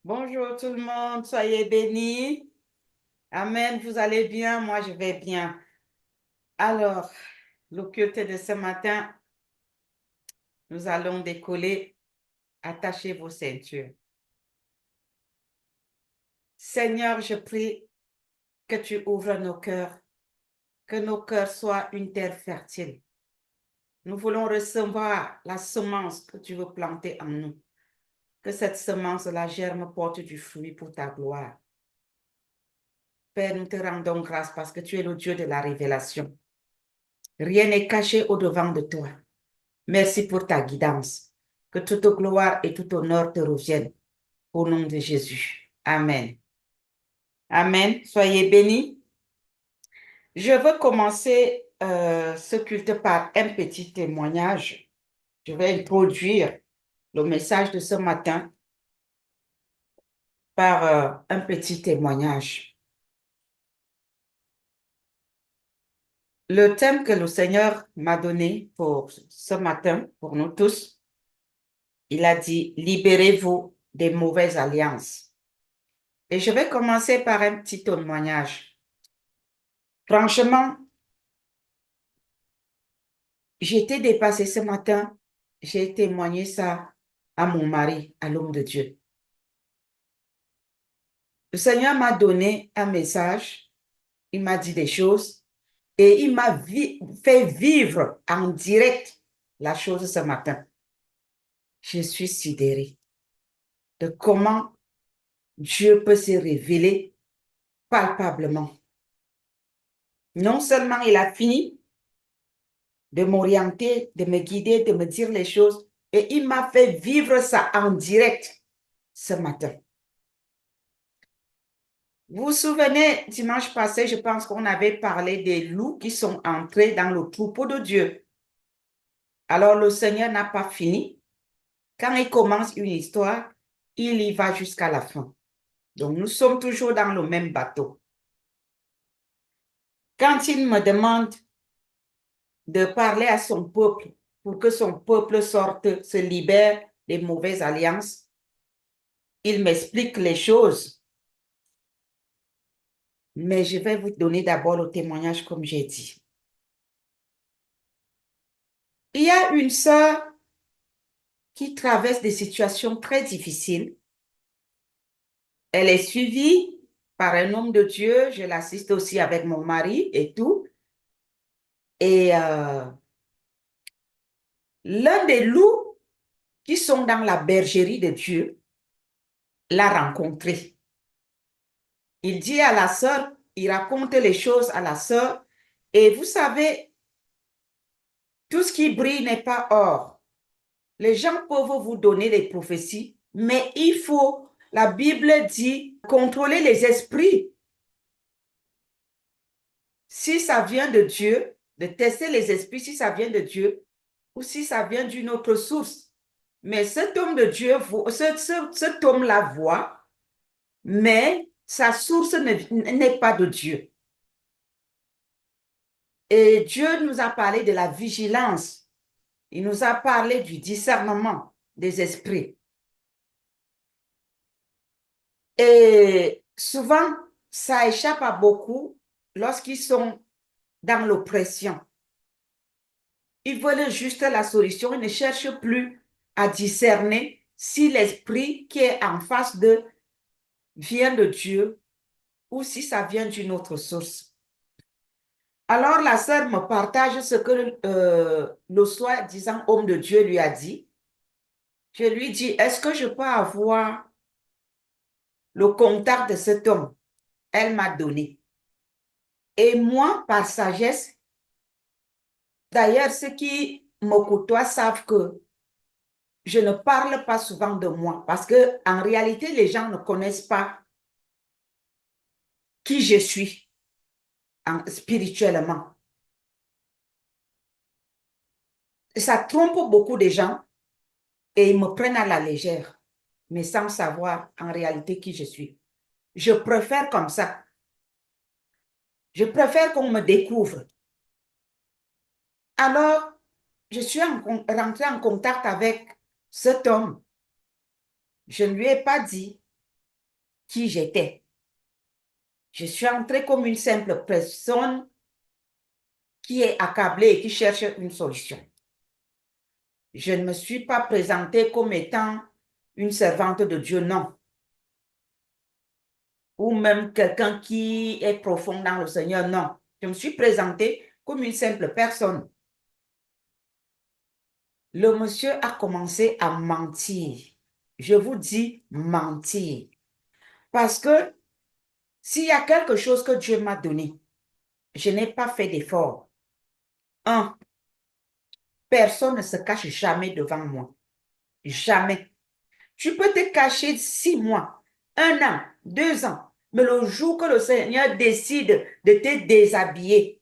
Bonjour tout le monde, soyez bénis. Amen, vous allez bien, moi je vais bien. Alors, le culte de ce matin, nous allons décoller. Attachez vos ceintures. Seigneur, je prie que tu ouvres nos cœurs, que nos cœurs soient une terre fertile. Nous voulons recevoir la semence que tu veux planter en nous. Que cette semence, la germe, porte du fruit pour ta gloire. Père, nous te rendons grâce parce que tu es le Dieu de la révélation. Rien n'est caché au-devant de toi. Merci pour ta guidance. Que toute gloire et tout honneur te reviennent. Au nom de Jésus. Amen. Amen. Soyez bénis. Je veux commencer ce culte par un petit témoignage. Je vais introduire le message de ce matin par un petit témoignage. Le thème que le Seigneur m'a donné pour ce matin, pour nous tous, il a dit, libérez-vous des mauvaises alliances. Et je vais commencer par un petit témoignage. Franchement, j'ai été dépassée ce matin. J'ai témoigné ça à mon mari, à l'homme de Dieu. Le Seigneur m'a donné un message. Il m'a dit des choses et il m'a fait vivre en direct la chose ce matin. Je suis sidérée de comment Dieu peut se révéler palpablement. Non seulement il a fini de m'orienter, de me guider, de me dire les choses, et il m'a fait vivre ça en direct ce matin. Vous vous souvenez, dimanche passé, je pense qu'on avait parlé des loups qui sont entrés dans le troupeau de Dieu. Alors le Seigneur n'a pas fini. Quand il commence une histoire, il y va jusqu'à la fin. Donc nous sommes toujours dans le même bateau. Quand il me demande de parler à son peuple pour que son peuple sorte, se libère des mauvaises alliances, il m'explique les choses. Mais je vais vous donner d'abord le témoignage comme j'ai dit. Il y a une sœur qui traverse des situations très difficiles. Elle est suivie par un homme de Dieu. Je l'assiste aussi avec mon mari et tout. Et l'un des loups qui sont dans la bergerie de Dieu l'a rencontré. Il dit à la sœur, il raconte les choses à la sœur. Et vous savez, tout ce qui brille n'est pas or. Les gens peuvent vous donner des prophéties, mais il faut, la Bible dit, contrôler les esprits. Si ça vient de Dieu, de tester les esprits, si ça vient de Dieu, ou si ça vient d'une autre source. Mais cet homme de Dieu, cet homme-là voit, mais sa source n'est pas de Dieu. Et Dieu nous a parlé de la vigilance. Il nous a parlé du discernement des esprits. Et souvent, ça échappe à beaucoup lorsqu'ils sont dans l'oppression. Ils veulent juste la solution, ils ne cherchent plus à discerner si l'esprit qui est en face d'eux vient de Dieu ou si ça vient d'une autre source. Alors la sœur me partage ce que le soi-disant homme de Dieu lui a dit. Je lui dis, est-ce que je peux avoir le contact de cet homme? Elle m'a donné. Et moi, par sagesse, d'ailleurs, ceux qui me côtoient savent que je ne parle pas souvent de moi parce que en réalité, les gens ne connaissent pas qui je suis spirituellement. Ça trompe beaucoup de gens et ils me prennent à la légère, mais sans savoir en réalité qui je suis. Je préfère comme ça. Je préfère qu'on me découvre. Alors, je suis rentrée en contact avec cet homme. Je ne lui ai pas dit. qui j'étais. Je suis entrée comme une simple personne qui est accablée et qui cherche une solution. Je ne me suis pas présentée comme étant une servante de Dieu, non. Ou même quelqu'un qui est profond dans le Seigneur, non. Je me suis présentée comme une simple personne. Le monsieur a commencé à mentir. Je vous dis mentir. Parce que s'il y a quelque chose que Dieu m'a donné, je n'ai pas fait d'effort. Un, personne ne se cache jamais devant moi. Jamais. Tu peux te cacher 6 mois, 1 an, 2 ans. Mais le jour que le Seigneur décide de te déshabiller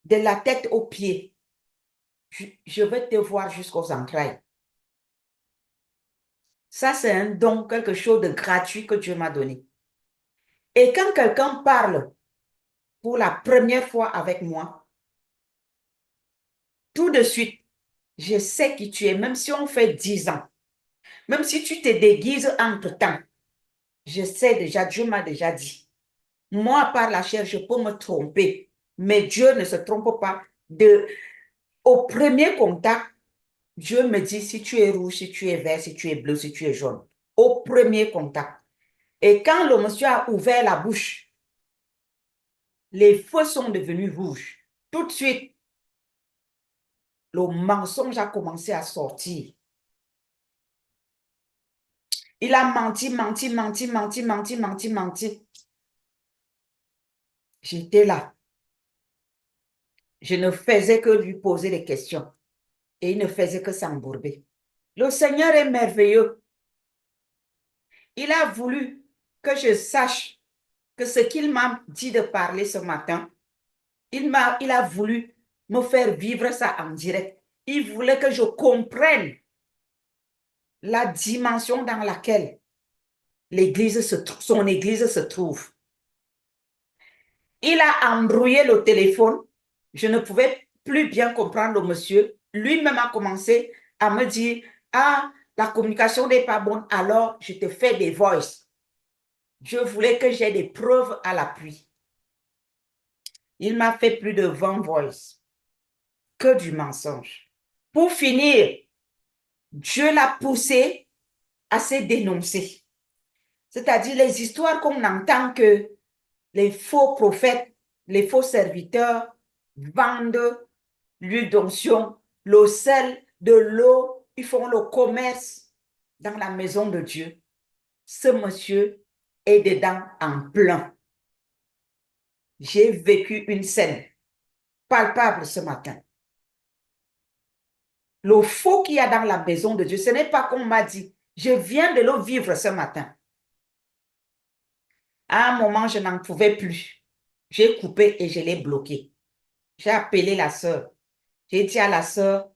de la tête aux pieds, je vais te voir jusqu'aux entrailles. Ça, c'est un don, quelque chose de gratuit que Dieu m'a donné. Et quand quelqu'un parle pour la première fois avec moi, tout de suite, je sais qui tu es, même si on fait 10 ans. Même si tu te déguises entre-temps, je sais déjà, Dieu m'a déjà dit. Moi, par la chair, je peux me tromper, mais Dieu ne se trompe pas. Au premier contact, Dieu me dit si tu es rouge, si tu es vert, si tu es bleu, si tu es jaune. Au premier contact. Et quand le monsieur a ouvert la bouche, les feux sont devenus rouges. Tout de suite, le mensonge a commencé à sortir. Il a menti, menti, menti, menti, menti, menti, menti. J'étais là. Je ne faisais que lui poser des questions. Et il ne faisait que s'embourber. Le Seigneur est merveilleux. Il a voulu que je sache que ce qu'il m'a dit de parler ce matin, il a voulu me faire vivre ça en direct. Il voulait que je comprenne la dimension dans laquelle son église se trouve. Il a embrouillé le téléphone. Je ne pouvais plus bien comprendre le monsieur. Lui-même a commencé à me dire, ah, la communication n'est pas bonne, alors je te fais des voices. Je voulais que j'ai des preuves à l'appui. Il m'a fait plus de 20 voices. Que du mensonge. Pour finir, Dieu l'a poussé à se dénoncer. C'est-à-dire les histoires qu'on entend que les faux prophètes, les faux serviteurs vendent l'huile d'onction, le sel, de l'eau, ils font le commerce dans la maison de Dieu. Ce monsieur est dedans en plein. J'ai vécu une scène palpable ce matin. Le faux qu'il y a dans la maison de Dieu, ce n'est pas qu'on m'a dit. Je viens de le vivre ce matin. À un moment, je n'en pouvais plus. J'ai coupé et je l'ai bloqué. J'ai appelé la sœur. J'ai dit à la sœur,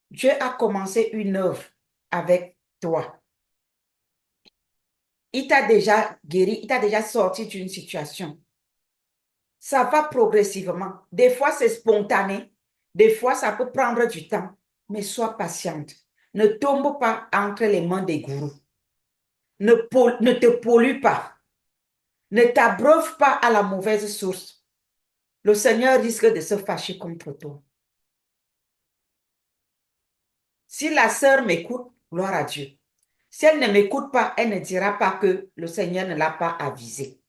Dieu a commencé une œuvre avec toi. Il t'a déjà guéri, il t'a déjà sorti d'une situation. Ça va progressivement. Des fois, c'est spontané. Des fois, ça peut prendre du temps. Mais sois patiente. Ne tombe pas entre les mains des gourous. Ne te pollue pas. Ne t'abreuve pas à la mauvaise source. Le Seigneur risque de se fâcher contre toi. Si la sœur m'écoute, gloire à Dieu. Si elle ne m'écoute pas, elle ne dira pas que le Seigneur ne l'a pas avisé.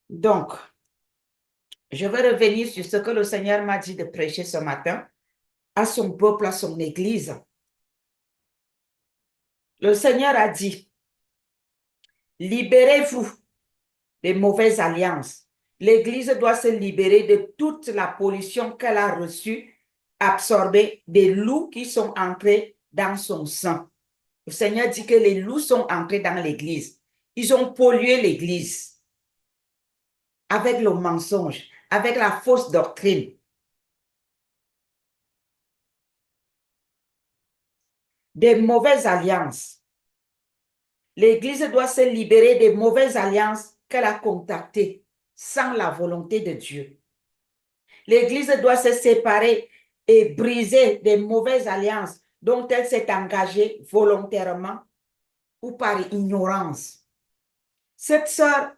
Donc, je vais revenir sur ce que le Seigneur m'a dit de prêcher ce matin à son peuple, à son église. Le Seigneur a dit, libérez-vous des mauvaises alliances. L'église doit se libérer de toute la pollution qu'elle a reçue, absorbée des loups qui sont entrés dans son sang. Le Seigneur dit que les loups sont entrés dans l'église. Ils ont pollué l'église avec le mensonge, avec la fausse doctrine. Des mauvaises alliances. L'église doit se libérer des mauvaises alliances qu'elle a contactées sans la volonté de Dieu. L'église doit se séparer et briser des mauvaises alliances dont elle s'est engagée volontairement ou par ignorance. Cette sœur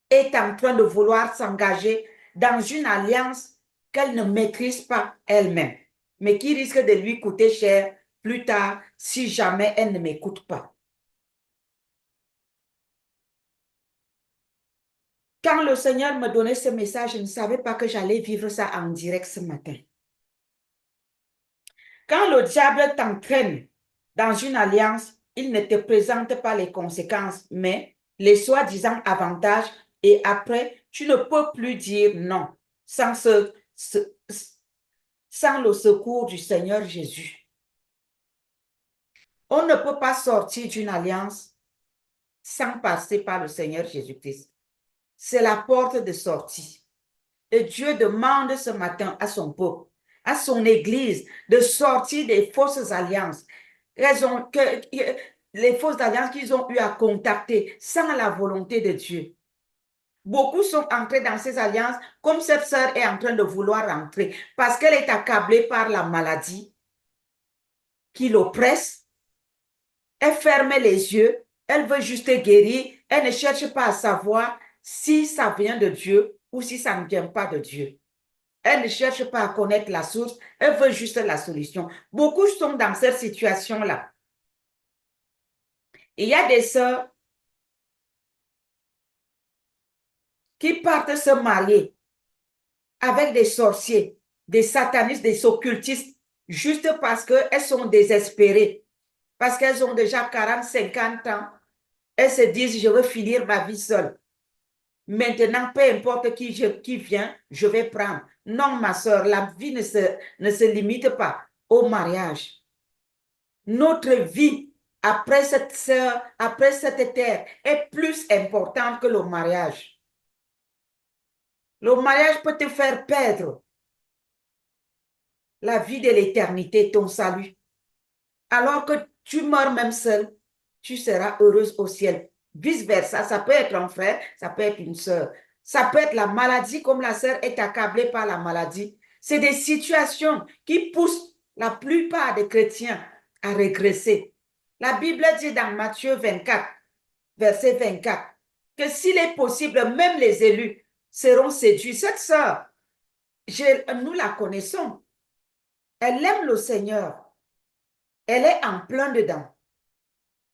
est en train de vouloir s'engager dans une alliance qu'elle ne maîtrise pas elle-même, mais qui risque de lui coûter cher plus tard si jamais elle ne m'écoute pas. Quand le Seigneur me donnait ce message, je ne savais pas que j'allais vivre ça en direct ce matin. Quand le diable t'entraîne dans une alliance, il ne te présente pas les conséquences, mais les soi-disant avantages, et après, tu ne peux plus dire non sans, sans le secours du Seigneur Jésus. On ne peut pas sortir d'une alliance sans passer par le Seigneur Jésus-Christ. C'est la porte de sortie. Et Dieu demande ce matin à son peuple, à son Église, de sortir des fausses alliances. Les fausses alliances qu'ils ont eu à contacter sans la volonté de Dieu. Beaucoup sont entrés dans ces alliances comme cette sœur est en train de vouloir entrer parce qu'elle est accablée par la maladie qui l'oppresse. Elle ferme les yeux, elle veut juste guérir, elle ne cherche pas à savoir si ça vient de Dieu ou si ça ne vient pas de Dieu. Elle ne cherche pas à connaître la source, elle veut juste la solution. Beaucoup sont dans cette situation-là. Il y a des sœurs qui partent se marier avec des sorciers, des satanistes, des occultistes, juste parce qu'elles sont désespérées, parce qu'elles ont déjà 40, 50 ans. Elles se disent, je veux finir ma vie seule. Maintenant, peu importe qui vient, je vais prendre. Non, ma soeur, la vie ne se limite pas au mariage. Notre vie après après cette terre est plus importante que le mariage. Le mariage peut te faire perdre la vie de l'éternité, ton salut. Alors que tu meurs même seul, tu seras heureuse au ciel. Vice-versa, ça peut être un frère, ça peut être une sœur. Ça peut être la maladie, comme la sœur est accablée par la maladie. C'est des situations qui poussent la plupart des chrétiens à régresser. La Bible dit dans Matthieu 24, verset 24, que s'il est possible, même les élus seront séduits. Cette sœur, nous la connaissons. Elle aime le Seigneur. Elle est en plein dedans.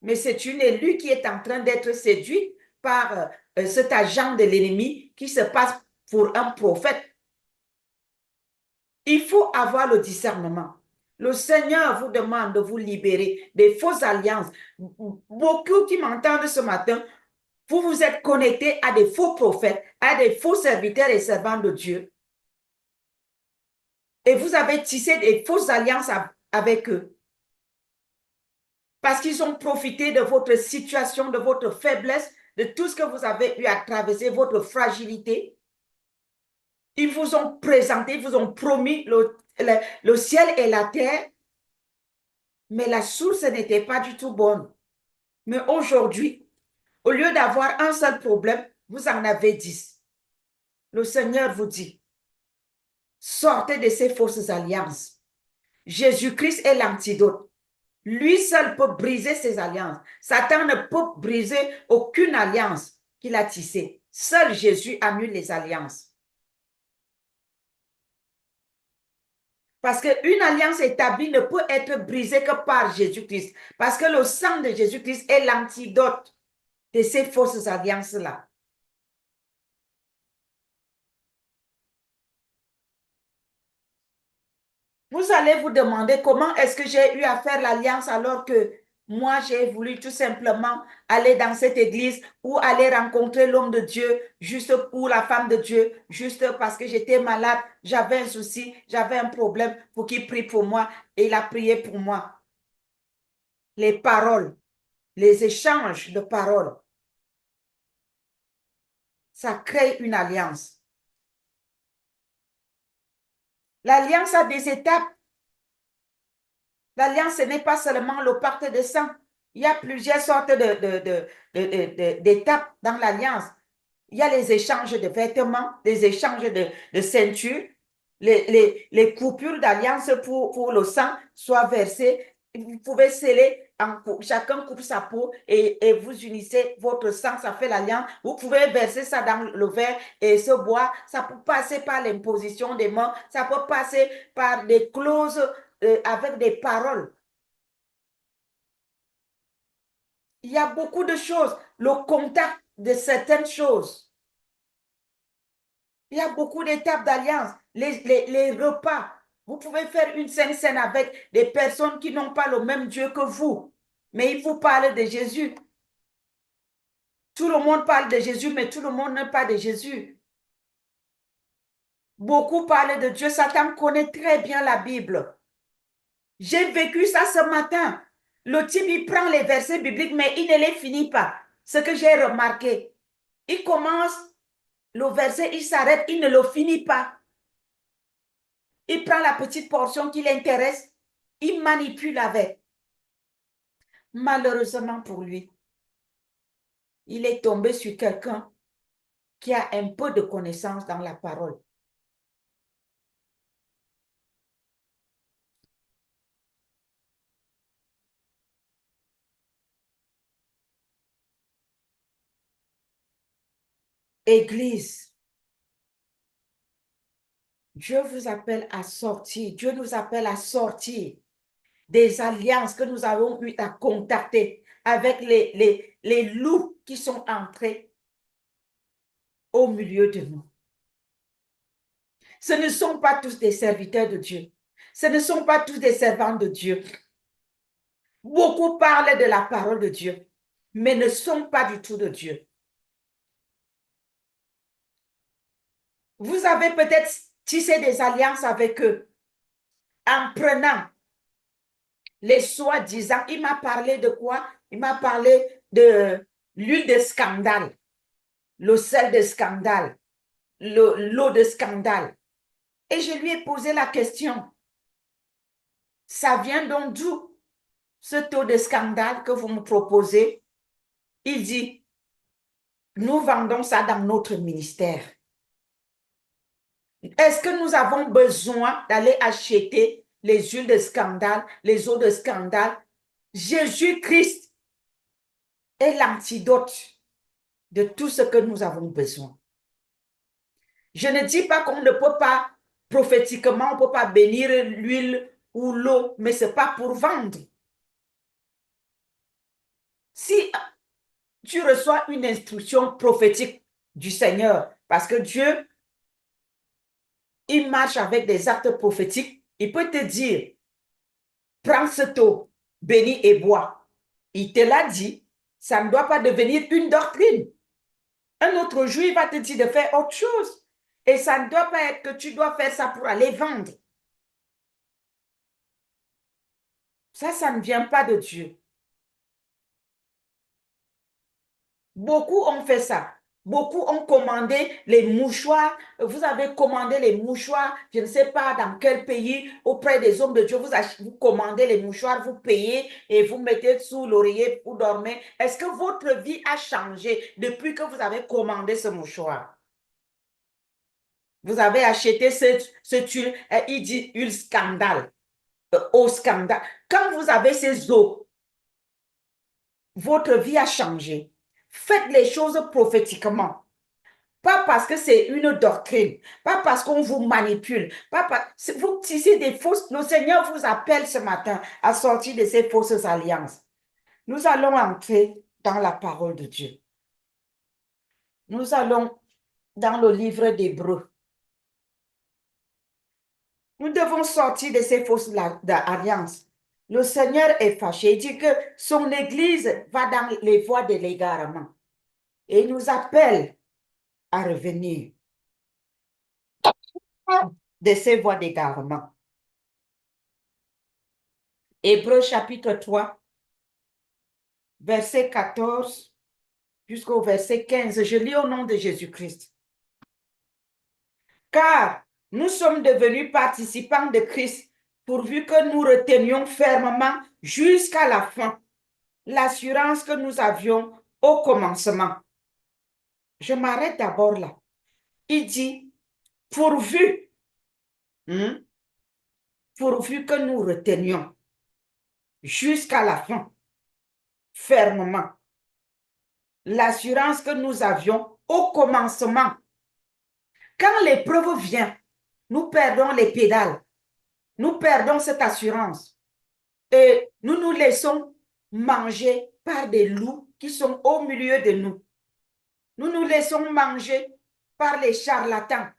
Mais c'est une élue qui est en train d'être séduite par cet agent de l'ennemi qui se passe pour un prophète. Il faut avoir le discernement. Le Seigneur vous demande de vous libérer des fausses alliances. Beaucoup qui m'entendent ce matin, vous vous êtes connectés à des faux prophètes, à des faux serviteurs et servants de Dieu. Et vous avez tissé des fausses alliances avec eux. Parce qu'ils ont profité de votre situation, de votre faiblesse, de tout ce que vous avez eu à traverser, votre fragilité. Ils vous ont présenté, ils vous ont promis le ciel et la terre, mais la source n'était pas du tout bonne. Mais aujourd'hui, au lieu d'avoir un seul problème, vous en avez 10. Le Seigneur vous dit, sortez de ces fausses alliances. Jésus-Christ est l'antidote. Lui seul peut briser ses alliances. Satan ne peut briser aucune alliance qu'il a tissée. Seul Jésus annule les alliances. Parce qu'une alliance établie ne peut être brisée que par Jésus-Christ. Parce que le sang de Jésus-Christ est l'antidote de ces fausses alliances-là. Vous allez vous demander comment est-ce que j'ai eu à faire l'alliance alors que moi, j'ai voulu tout simplement aller dans cette église ou aller rencontrer l'homme de Dieu, juste pour la femme de Dieu, juste parce que j'étais malade, j'avais un souci, j'avais un problème pour qu'il prie pour moi et il a prié pour moi. Les paroles, les échanges de paroles, ça crée une alliance. L'alliance a des étapes. L'alliance, ce n'est pas seulement le pacte de sang. Il y a plusieurs sortes d'étapes dans l'alliance. Il y a les échanges de vêtements, les échanges de ceintures, les coupures d'alliance pour le sang soient versées. Vous pouvez sceller chacun coupe sa peau et vous unissez votre sang, ça fait l'alliance. Vous pouvez verser ça dans le verre et se boire. Ça peut passer par l'imposition des mains, ça peut passer par des clauses avec des paroles. Il y a beaucoup de choses, le contact de certaines choses. Il y a beaucoup d'étapes d'alliance, les repas. Vous pouvez faire une scène avec des personnes qui n'ont pas le même Dieu que vous, mais ils vous parlent de Jésus. Tout le monde parle de Jésus, mais tout le monde n'est pas de Jésus. Beaucoup parlent de Dieu. Satan connaît très bien la Bible. J'ai vécu ça ce matin. Le type, il prend les versets bibliques, mais il ne les finit pas. Ce que j'ai remarqué. Il commence le verset, il s'arrête, il ne le finit pas. Il prend la petite portion qui l'intéresse, il manipule avec. Malheureusement pour lui, il est tombé sur quelqu'un qui a un peu de connaissance dans la parole. Église, Dieu vous appelle à sortir. Dieu nous appelle à sortir des alliances que nous avons eu à contacter avec les loups qui sont entrés au milieu de nous. Ce ne sont pas tous des serviteurs de Dieu. Ce ne sont pas tous des servants de Dieu. Beaucoup parlent de la parole de Dieu, mais ne sont pas du tout de Dieu. Vous avez peut-être tissé des alliances avec eux en prenant les soi-disant. Il m'a parlé de quoi? Il m'a parlé de l'huile de scandale, le sel de scandale, l'eau de scandale. Et je lui ai posé la question, ça vient donc d'où ce taux de scandale que vous me proposez? Il dit, nous vendons ça dans notre ministère. Est-ce que nous avons besoin d'aller acheter les huiles de scandale, les eaux de scandale? Jésus-Christ est l'antidote de tout ce que nous avons besoin. Je ne dis pas qu'on ne peut pas, prophétiquement, on ne peut pas bénir l'huile ou l'eau, mais ce n'est pas pour vendre. Si tu reçois une instruction prophétique du Seigneur, parce que Dieu, il marche avec des actes prophétiques, il peut te dire, prends cette eau, bénis et bois. Il te l'a dit, ça ne doit pas devenir une doctrine. Un autre jour, il va te dire de faire autre chose. Et ça ne doit pas être que tu dois faire ça pour aller vendre. Ça ne vient pas de Dieu. Beaucoup ont fait ça. Beaucoup ont commandé les mouchoirs. Vous avez commandé les mouchoirs, je ne sais pas dans quel pays, auprès des hommes de Dieu. Vous commandez les mouchoirs, vous payez et vous mettez sous l'oreiller pour dormir. Est-ce que votre vie a changé depuis que vous avez commandé ce mouchoir? Vous avez acheté cette huile, il dit huile scandale, eau scandale. Quand vous avez ces eaux, votre vie a changé. Faites les choses prophétiquement. Pas parce que c'est une doctrine, pas parce qu'on vous manipule, pas parce vous tissez des fausses. Le Seigneur vous appelle ce matin à sortir de ces fausses alliances. Nous allons entrer dans la parole de Dieu. Nous allons dans le livre d'Hébreux. Nous devons sortir de ces fausses alliances. Le Seigneur est fâché. Il dit que son Église va dans les voies de l'égarement. Et il nous appelle à revenir de ces voies d'égarement. Hébreux chapitre 3, verset 14 jusqu'au verset 15. Je lis au nom de Jésus-Christ. Car nous sommes devenus participants de Christ pourvu que nous retenions fermement jusqu'à la fin l'assurance que nous avions au commencement. Je m'arrête d'abord là. Il dit, pourvu, pourvu que nous retenions jusqu'à la fin fermement. L'assurance que nous avions au commencement. Quand l'épreuve vient, nous perdons les pédales. Nous perdons cette assurance. Et nous nous laissons manger par des loups qui sont au milieu de nous. Nous nous laissons manger par les charlatans,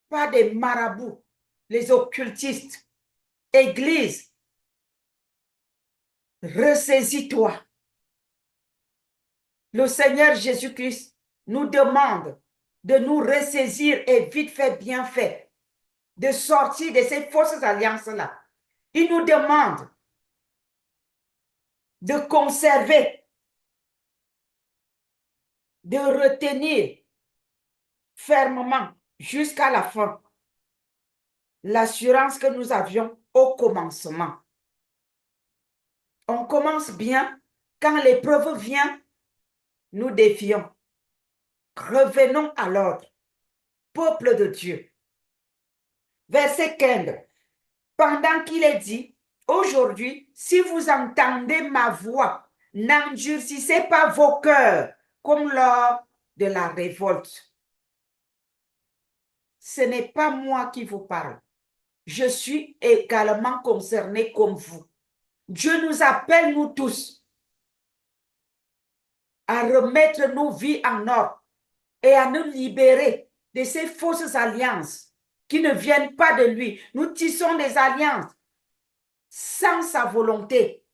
par des marabouts, les occultistes. Église, ressaisis-toi. Le Seigneur Jésus-Christ nous demande de nous ressaisir et vite fait, bien fait, de sortir de ces fausses alliances-là. Il nous demande de conserver, de retenir fermement jusqu'à la fin l'assurance que nous avions au commencement. On commence bien, quand l'épreuve vient, nous défions. Revenons à l'ordre, peuple de Dieu. Verset 15. Pendant qu'il est dit, aujourd'hui, si vous entendez ma voix, n'endurcissez pas vos cœurs comme lors de la révolte. Ce n'est pas moi qui vous parle. Je suis également concerné comme vous. Dieu nous appelle, nous tous, à remettre nos vies en ordre et à nous libérer de ces fausses alliances qui ne viennent pas de lui. Nous tissons des alliances sans sa volonté.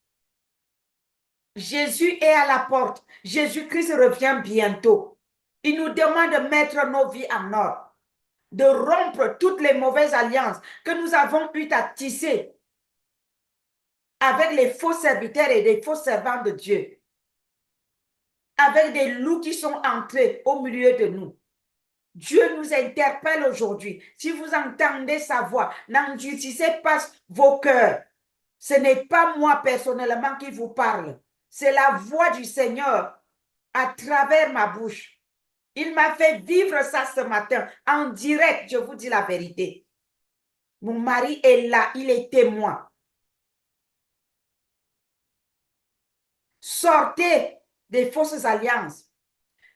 Jésus est à la porte. Jésus-Christ revient bientôt. Il nous demande de mettre nos vies en ordre, de rompre toutes les mauvaises alliances que nous avons eu à tisser avec les faux serviteurs et les faux servants de Dieu, avec des loups qui sont entrés au milieu de nous. Dieu nous interpelle aujourd'hui. Si vous entendez sa voix, n'endurcissez pas vos cœurs. Ce n'est pas moi personnellement qui vous parle. C'est la voix du Seigneur à travers ma bouche. Il m'a fait vivre ça ce matin en direct, je vous dis la vérité. Mon mari est là, il est témoin. Sortez des fausses alliances.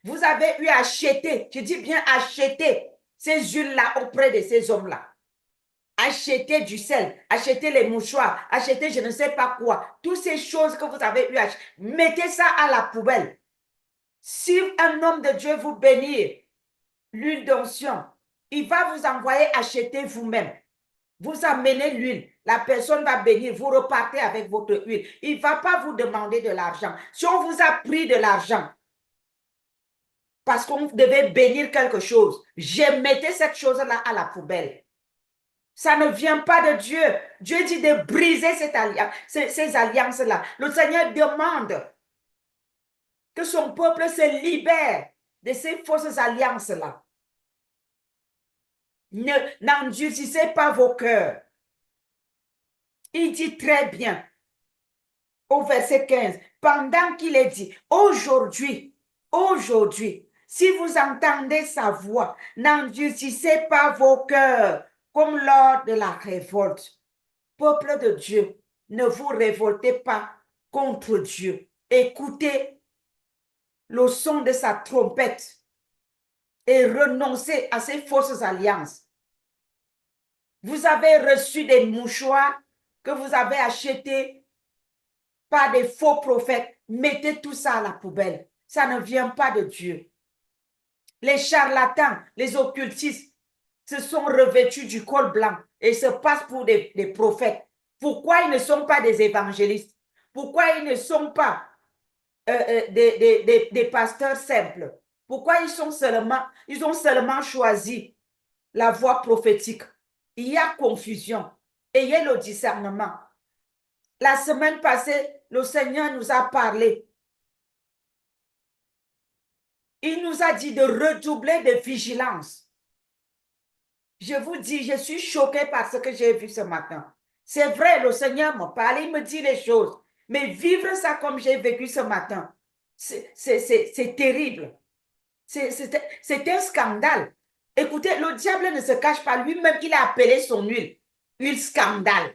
Vous avez eu à acheter, je dis bien acheter ces huiles-là auprès de ces hommes-là. Acheter du sel, acheter les mouchoirs, acheter je ne sais pas quoi. Toutes ces choses que vous avez eu à acheter, mettez ça à la poubelle. Si un homme de Dieu vous bénit, l'huile d'onction, il va vous envoyer acheter vous-même. Vous amenez l'huile, la personne va bénir, vous repartez avec votre huile. Il ne va pas vous demander de l'argent. Si on vous a pris de l'argent, parce qu'on devait bénir quelque chose, je mettais cette chose-là à la poubelle. Ça ne vient pas de Dieu. Dieu dit de briser ces alliances-là. Le Seigneur demande que son peuple se libère de ces fausses alliances-là. N'endurcissez pas vos cœurs. Il dit très bien au verset 15, pendant qu'il est dit, aujourd'hui, si vous entendez sa voix, n'endurcissez pas vos cœurs comme lors de la révolte. Peuple de Dieu, ne vous révoltez pas contre Dieu. Écoutez le son de sa trompette et renoncez à ces fausses alliances. Vous avez reçu des mouchoirs que vous avez achetés par des faux prophètes. Mettez tout ça à la poubelle. Ça ne vient pas de Dieu. Les charlatans, les occultistes se sont revêtus du col blanc et se passent pour des prophètes. Pourquoi ils ne sont pas des évangélistes? Pourquoi ils ne sont pas des pasteurs simples? Pourquoi ils ont seulement choisi la voie prophétique? Il y a confusion. Ayez le discernement. La semaine passée, le Seigneur nous a parlé. Il nous a dit de redoubler de vigilance. Je vous dis, je suis choquée par ce que j'ai vu ce matin. C'est vrai, le Seigneur me parle, il me dit les choses. Mais vivre ça comme j'ai vécu ce matin, c'est terrible. C'est un scandale. Écoutez, le diable ne se cache pas. Lui-même, il a appelé son huile scandale.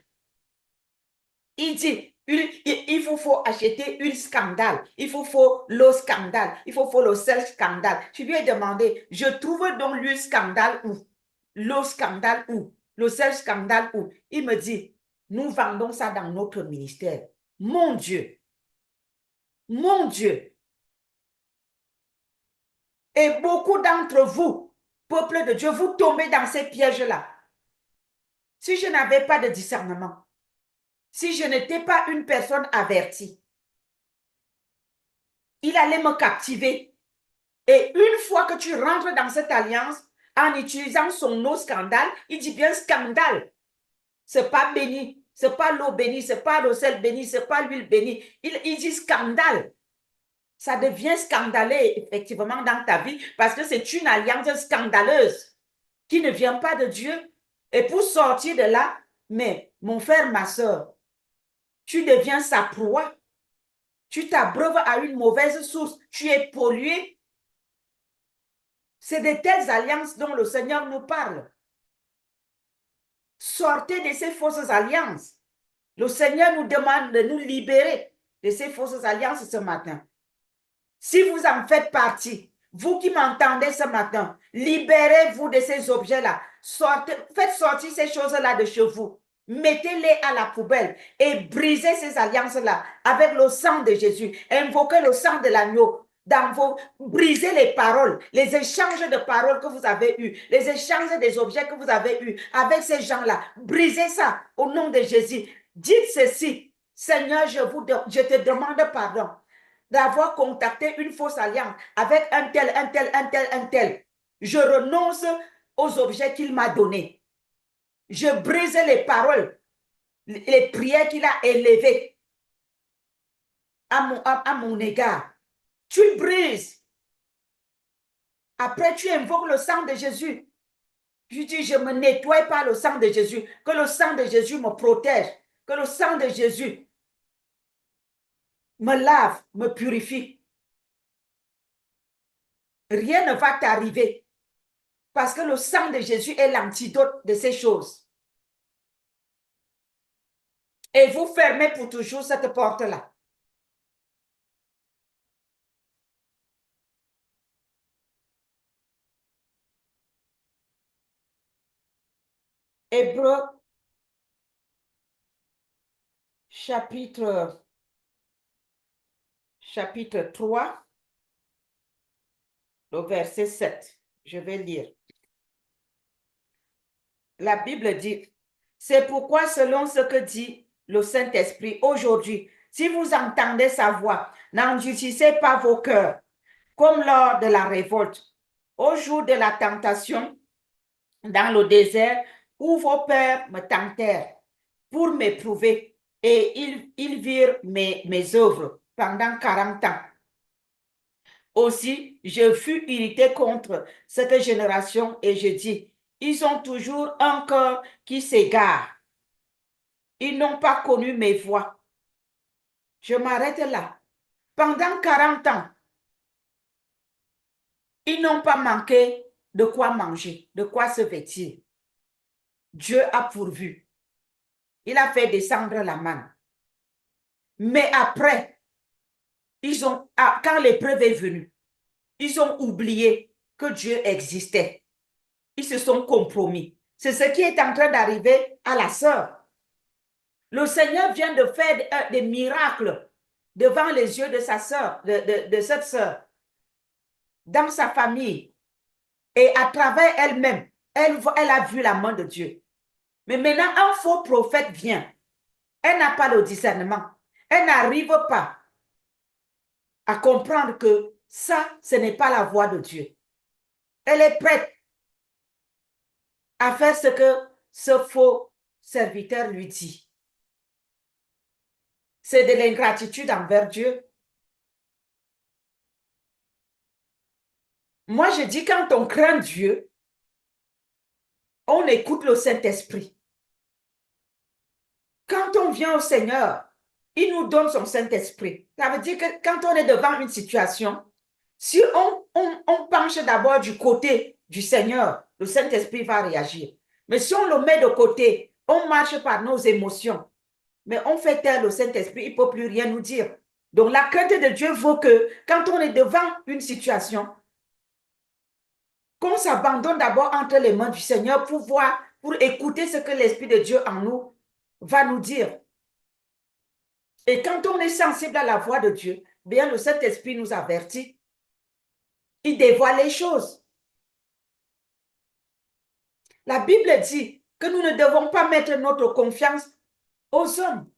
Il dit, il vous faut acheter une scandale. Il vous faut le scandale. Il vous faut le seul scandale. Je lui ai demandé, je trouve donc le scandale où? Le scandale où? Le seul scandale où? Il me dit, nous vendons ça dans notre ministère. Mon Dieu. Mon Dieu. Et beaucoup d'entre vous, peuple de Dieu, vous tombez dans ces pièges-là. Si je n'avais pas de discernement, si je n'étais pas une personne avertie, il allait me captiver. Et une fois que tu rentres dans cette alliance, en utilisant son nom scandale, il dit bien scandale. C'est pas béni, c'est pas l'eau bénie, c'est pas le sel béni, c'est pas l'huile bénie. Il dit scandale. Ça devient scandaleux effectivement dans ta vie parce que c'est une alliance scandaleuse qui ne vient pas de Dieu. Et pour sortir de là, mais mon frère, ma soeur, tu deviens sa proie. Tu t'abreuves à une mauvaise source. Tu es pollué. C'est de telles alliances dont le Seigneur nous parle. Sortez de ces fausses alliances. Le Seigneur nous demande de nous libérer de ces fausses alliances ce matin. Si vous en faites partie, vous qui m'entendez ce matin, libérez-vous de ces objets-là. Faites sortir ces choses-là de chez vous. Mettez-les à la poubelle et brisez ces alliances-là avec le sang de Jésus. Invoquez le sang de l'agneau. Brisez les paroles, les échanges de paroles que vous avez eus, les échanges des objets que vous avez eus avec ces gens-là. Brisez ça au nom de Jésus. Dites ceci, Seigneur, je te demande pardon d'avoir contacté une fausse alliance avec un tel, un tel, un tel, un tel. Je renonce aux objets qu'il m'a donnés. Je brise les paroles, les prières qu'il a élevées à mon égard. Tu brises. Après, tu invoques le sang de Jésus. Je dis, je me nettoie par le sang de Jésus. Que le sang de Jésus me protège. Que le sang de Jésus me lave, me purifie. Rien ne va t'arriver. Parce que le sang de Jésus est l'antidote de ces choses. Et vous fermez pour toujours cette porte-là. Hébreu, chapitre 3, le verset 7. Je vais lire. La Bible dit, c'est pourquoi selon ce que dit le Saint-Esprit aujourd'hui, si vous entendez sa voix, n'endurcissez pas vos cœurs, comme lors de la révolte, au jour de la tentation, dans le désert, où vos pères me tentèrent pour m'éprouver, et ils virent mes œuvres pendant 40 ans. Aussi, je fus irrité contre cette génération et je dis, ils ont toujours un cœur qui s'égare. Ils n'ont pas connu mes voies. Je m'arrête là. Pendant 40 ans, ils n'ont pas manqué de quoi manger, de quoi se vêtir. Dieu a pourvu. Il a fait descendre la manne. Mais après, quand l'épreuve est venue, ils ont oublié que Dieu existait. Ils se sont compromis. C'est ce qui est en train d'arriver à la sœur. Le Seigneur vient de faire des miracles devant les yeux de sa sœur, de cette sœur, dans sa famille. Et à travers elle-même, elle a vu la main de Dieu. Mais maintenant, un faux prophète vient. Elle n'a pas le discernement. Elle n'arrive pas à comprendre que ça, ce n'est pas la voix de Dieu. Elle est prête à faire ce que ce faux serviteur lui dit. C'est de l'ingratitude envers Dieu. Moi, je dis, quand on craint Dieu, on écoute le Saint-Esprit. Quand on vient au Seigneur, il nous donne son Saint-Esprit. Ça veut dire que quand on est devant une situation, si on penche d'abord du côté du Seigneur, le Saint-Esprit va réagir. Mais si on le met de côté, on marche par nos émotions. Mais on fait taire le Saint-Esprit, il ne peut plus rien nous dire. Donc la crainte de Dieu vaut que quand on est devant une situation, qu'on s'abandonne d'abord entre les mains du Seigneur pour voir, pour écouter ce que l'Esprit de Dieu en nous va nous dire. Et quand on est sensible à la voix de Dieu, bien le Saint-Esprit nous avertit. Il dévoile les choses. La Bible dit que nous ne devons pas mettre notre confiance aux hommes,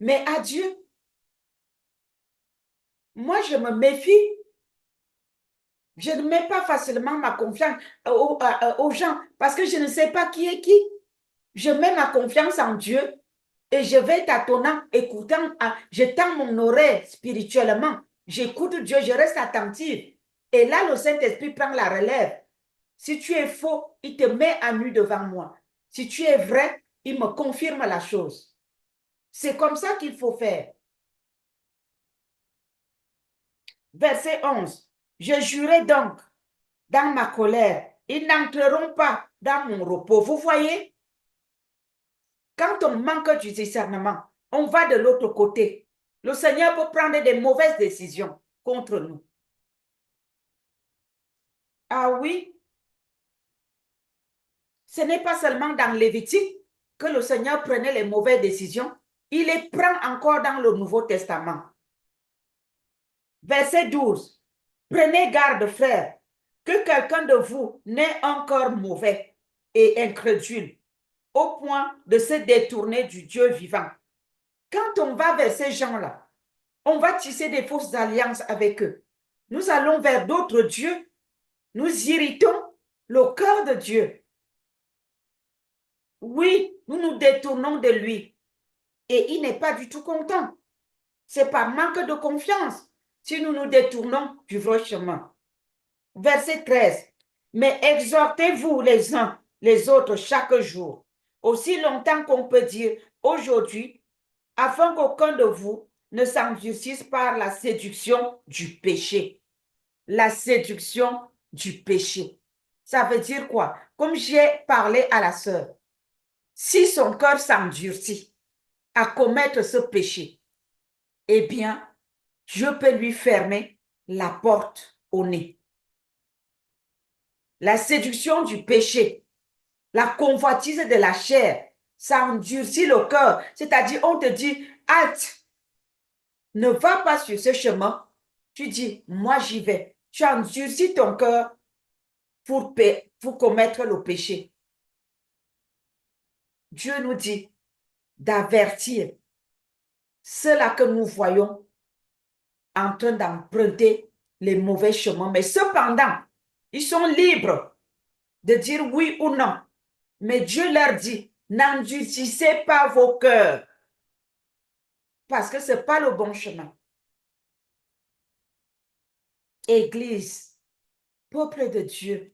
mais à Dieu. Moi, je me méfie. Je ne mets pas facilement ma confiance aux gens parce que je ne sais pas qui est qui. Je mets ma confiance en Dieu et je vais tâtonnant, écoutant, je tends mon oreille spirituellement. J'écoute Dieu, je reste attentive. Et là, le Saint-Esprit prend la relève. Si tu es faux, il te met à nu devant moi. Si tu es vrai, il me confirme la chose. C'est comme ça qu'il faut faire. Verset 11. Je jurai donc dans ma colère, ils n'entreront pas dans mon repos. Vous voyez, quand on manque du discernement, on va de l'autre côté. Le Seigneur peut prendre des mauvaises décisions contre nous. Ah oui, ce n'est pas seulement dans Lévitique que le Seigneur prenait les mauvaises décisions, il les prend encore dans le Nouveau Testament. Verset 12. Prenez garde, frères, que quelqu'un de vous n'ait un cœur mauvais et incrédule, au point de se détourner du Dieu vivant. Quand on va vers ces gens-là, on va tisser des fausses alliances avec eux. Nous allons vers d'autres dieux. Nous irritons le cœur de Dieu. Oui, nous nous détournons de lui. Et il n'est pas du tout content. C'est par manque de confiance si nous nous détournons du vrai chemin. Verset 13. Mais exhortez-vous les uns les autres chaque jour, aussi longtemps qu'on peut dire aujourd'hui, afin qu'aucun de vous ne s'endurcisse par la séduction du péché. La séduction du péché. Ça veut dire quoi? Comme j'ai parlé à la sœur, si son cœur s'endurcit à commettre ce péché, eh bien, je peux lui fermer la porte au nez. La séduction du péché, la convoitise de la chair, ça endurcit le cœur. C'est-à-dire, on te dit, halte, ne va pas sur ce chemin. Tu dis, moi j'y vais. Tu endurcis ton cœur pour commettre le péché. Dieu nous dit d'avertir ceux-là que nous voyons en train d'emprunter les mauvais chemins. Mais cependant, ils sont libres de dire oui ou non. Mais Dieu leur dit, n'endurcissez pas vos cœurs parce que ce n'est pas le bon chemin. Église, peuple de Dieu,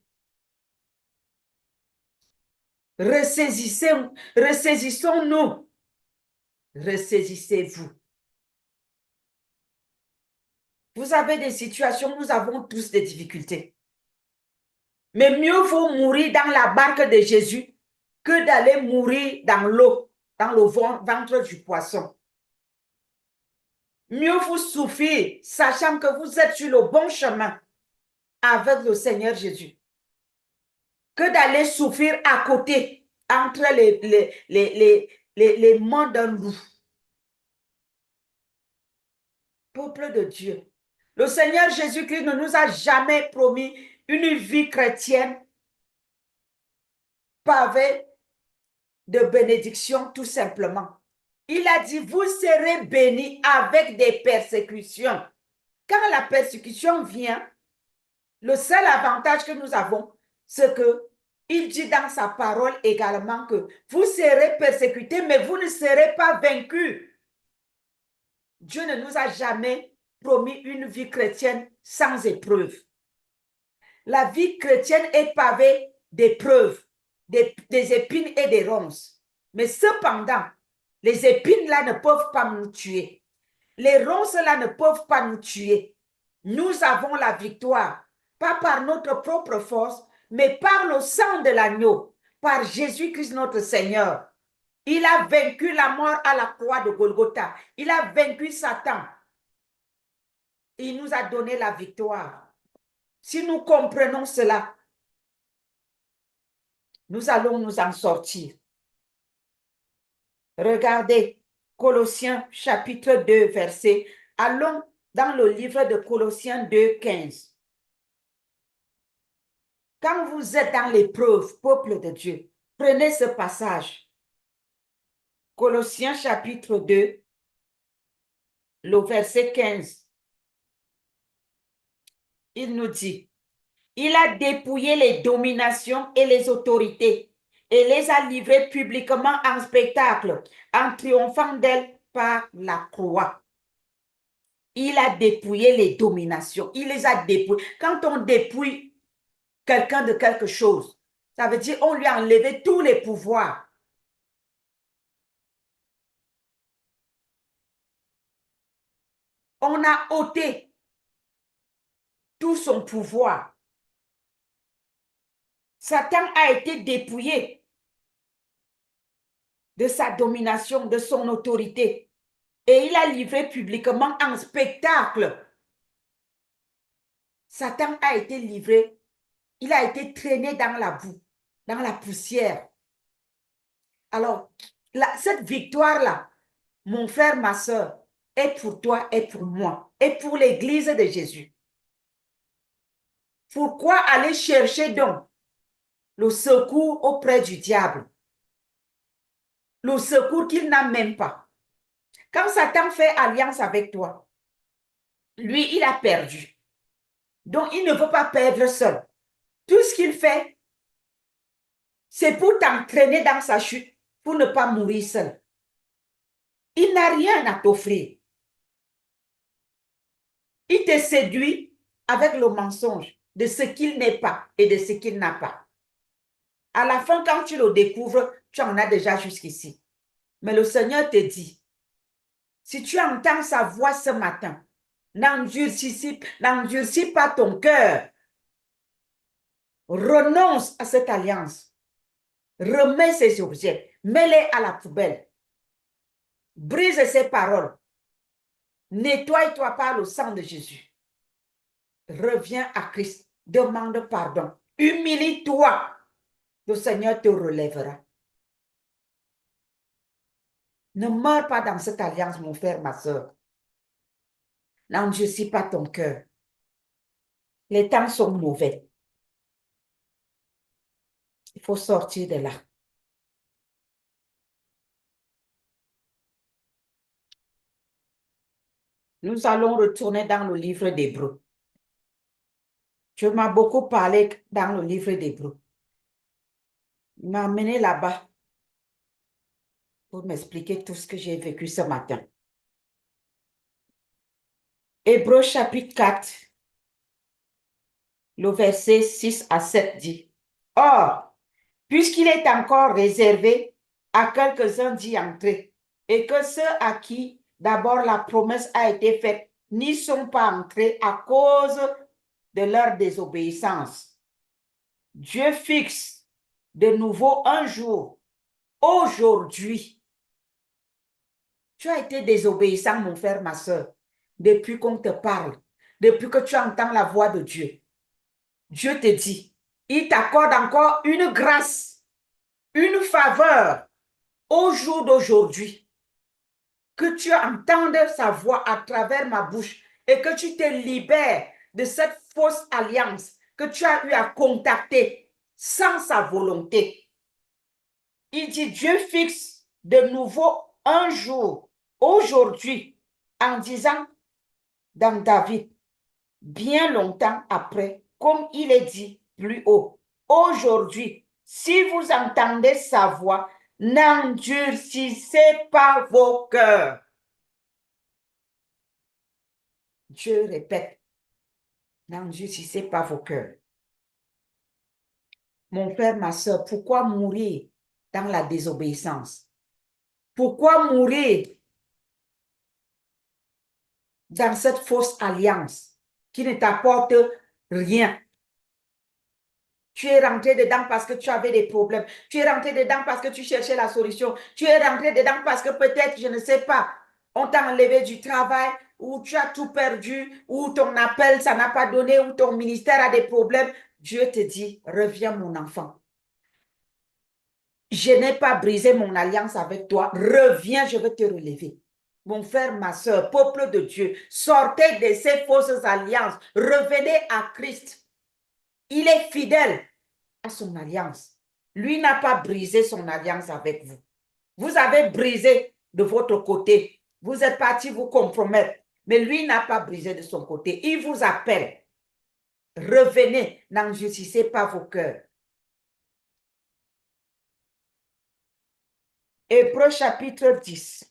ressaisissons-nous, ressaisissez-vous. Vous avez des situations, nous avons tous des difficultés. Mais mieux vaut mourir dans la barque de Jésus que d'aller mourir dans l'eau, dans le ventre du poisson. Mieux vous souffrir, sachant que vous êtes sur le bon chemin avec le Seigneur Jésus, que d'aller souffrir à côté, entre les mains d'un loup. Peuple de Dieu, le Seigneur Jésus-Christ ne nous a jamais promis une vie chrétienne pavée de bénédictions tout simplement. Il a dit, vous serez bénis avec des persécutions. Quand la persécution vient, le seul avantage que nous avons, c'est que il dit dans sa parole également que vous serez persécutés, mais vous ne serez pas vaincus. Dieu ne nous a jamais promis une vie chrétienne sans épreuve. La vie chrétienne est pavée d'épreuves, des épines et des ronces. Mais cependant, les épines là ne peuvent pas nous tuer. Les ronces là ne peuvent pas nous tuer. Nous avons la victoire, pas par notre propre force, mais par le sang de l'agneau, par Jésus-Christ notre Seigneur. Il a vaincu la mort à la croix de Golgotha. Il a vaincu Satan. Il nous a donné la victoire. Si nous comprenons cela, nous allons nous en sortir. Regardez, Colossiens chapitre 2, verset. Allons dans le livre de Colossiens 2, 15. Quand vous êtes dans l'épreuve, peuple de Dieu, prenez ce passage. Colossiens chapitre 2, le verset 15. Il nous dit, il a dépouillé les dominations et les autorités et les a livrées publiquement en spectacle, en triomphant d'elles par la croix. Il a dépouillé les dominations. Il les a dépouillées. Quand on dépouille quelqu'un de quelque chose, ça veut dire on lui a enlevé tous les pouvoirs. On a ôté tout son pouvoir. Satan a été dépouillé de sa domination, de son autorité. Et il a livré publiquement en spectacle. Satan a été livré, il a été traîné dans la boue, dans la poussière. Alors, cette victoire-là, mon frère, ma soeur, est pour toi et pour moi, et pour l'Église de Jésus. Pourquoi aller chercher donc le secours auprès du diable? Le secours qu'il n'a même pas. Quand Satan fait alliance avec toi, lui, il a perdu. Donc, il ne veut pas perdre seul. Tout ce qu'il fait, c'est pour t'entraîner dans sa chute, pour ne pas mourir seul. Il n'a rien à t'offrir. Il te séduit avec le mensonge de ce qu'il n'est pas et de ce qu'il n'a pas. À la fin, quand tu le découvres, tu en as déjà jusqu'ici. Mais le Seigneur te dit, si tu entends sa voix ce matin, n'endurcis pas ton cœur. Renonce à cette alliance. Remets ces objets. Mets-les à la poubelle. Brise ces paroles. Nettoie-toi par le sang de Jésus. Reviens à Christ. Demande pardon. Humilie-toi. Le Seigneur te relèvera. Ne meurs pas dans cette alliance, mon frère, ma soeur. N'endurcis pas ton cœur. Les temps sont mauvais. Il faut sortir de là. Nous allons retourner dans le livre d'Hébreux. Je m'as beaucoup parlé dans le livre d'Hébreux. Il m'a amené là-bas pour m'expliquer tout ce que j'ai vécu ce matin. Hébreux chapitre 4, le verset 6 à 7 dit, « Or, puisqu'il est encore réservé à quelques-uns d'y entrer, et que ceux à qui d'abord la promesse a été faite n'y sont pas entrés à cause de leur désobéissance, Dieu fixe de nouveau un jour, aujourd'hui. » Tu as été désobéissant, mon frère, ma soeur, depuis qu'on te parle, depuis que tu entends la voix de Dieu. Dieu te dit, il t'accorde encore une grâce, une faveur au jour d'aujourd'hui. Que tu entendes sa voix à travers ma bouche et que tu te libères de cette fausse alliance que tu as eu à contacter sans sa volonté. Il dit, Dieu fixe de nouveau un jour, aujourd'hui, en disant dans David, bien longtemps après, comme il est dit plus haut, aujourd'hui, si vous entendez sa voix, n'endurcissez pas vos cœurs. Dieu répète, n'endurcissez pas vos cœurs. Mon frère, ma soeur, pourquoi mourir dans la désobéissance? Pourquoi mourir dans cette fausse alliance qui ne t'apporte rien? Tu es rentré dedans parce que tu avais des problèmes. Tu es rentré dedans parce que tu cherchais la solution. Tu es rentré dedans parce que peut-être, je ne sais pas, on t'a enlevé du travail ou tu as tout perdu ou ton appel, ça n'a pas donné ou ton ministère a des problèmes. Dieu te dit, reviens mon enfant. Je n'ai pas brisé mon alliance avec toi. Reviens, je vais te relever. Mon frère, ma soeur, peuple de Dieu, sortez de ces fausses alliances. Revenez à Christ. Il est fidèle à son alliance. Lui n'a pas brisé son alliance avec vous. Vous avez brisé de votre côté. Vous êtes parti vous compromettre. Mais lui n'a pas brisé de son côté. Il vous appelle. Revenez, n'enjustissez pas vos cœurs. Hébreux chapitre 10.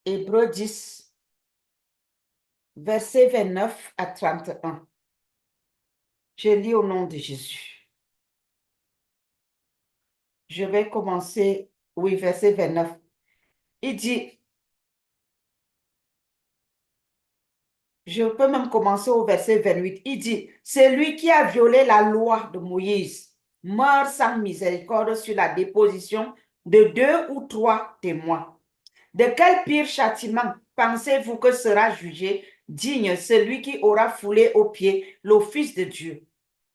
Hébreux 10, verset 29 à 31. Je lis au nom de Jésus. Je vais commencer, oui, verset 29. Il dit, je peux même commencer au verset 28. Il dit, c'est lui qui a violé la loi de Moïse, meurt sans miséricorde sur la déposition de 2 ou 3 témoins. De quel pire châtiment pensez-vous que sera jugé digne celui qui aura foulé aux pieds l'office de Dieu,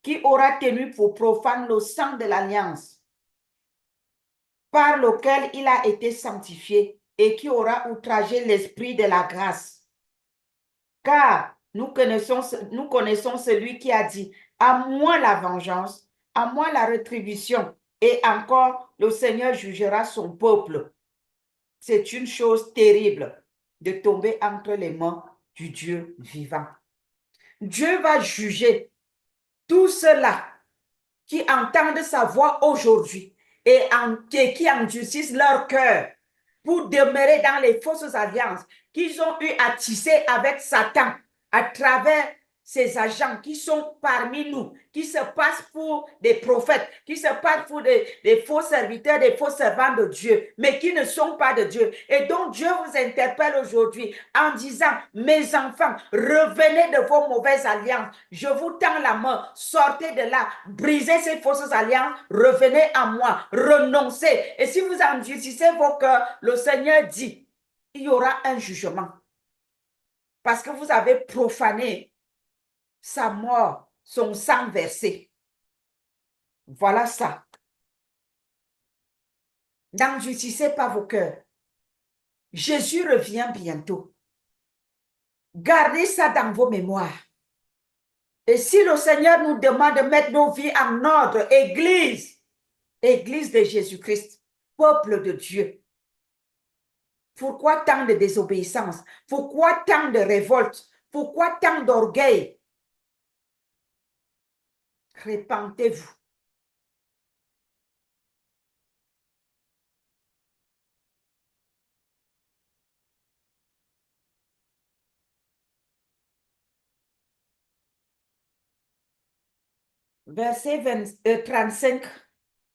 qui aura tenu pour profane le sang de l'alliance, par lequel il a été sanctifié, et qui aura outragé l'esprit de la grâce? Car nous connaissons celui qui a dit, à moi la vengeance, à moi la rétribution, et encore le Seigneur jugera son peuple. C'est une chose terrible de tomber entre les mains du Dieu vivant. Dieu va juger tous ceux-là qui entendent sa voix aujourd'hui et qui endurcissent leur cœur pour demeurer dans les fausses alliances qu'ils ont eu à tisser avec Satan à travers ces agents qui sont parmi nous, qui se passent pour des prophètes, qui se passent pour des faux serviteurs, des faux servants de Dieu, mais qui ne sont pas de Dieu. Et donc Dieu vous interpelle aujourd'hui en disant, mes enfants, revenez de vos mauvaises alliances. Je vous tends la main, sortez de là, brisez ces fausses alliances, revenez à moi, renoncez. Et si vous endurcissez vos cœurs, le Seigneur dit, il y aura un jugement. Parce que vous avez profané sa mort, son sang versé. Voilà ça. N'enjustissez pas vos cœurs. Jésus revient bientôt. Gardez ça dans vos mémoires. Et si le Seigneur nous demande de mettre nos vies en ordre, Église de Jésus-Christ, peuple de Dieu, pourquoi tant de désobéissance? Pourquoi tant de révolte? Pourquoi tant d'orgueil? Répentez-vous. Verset 35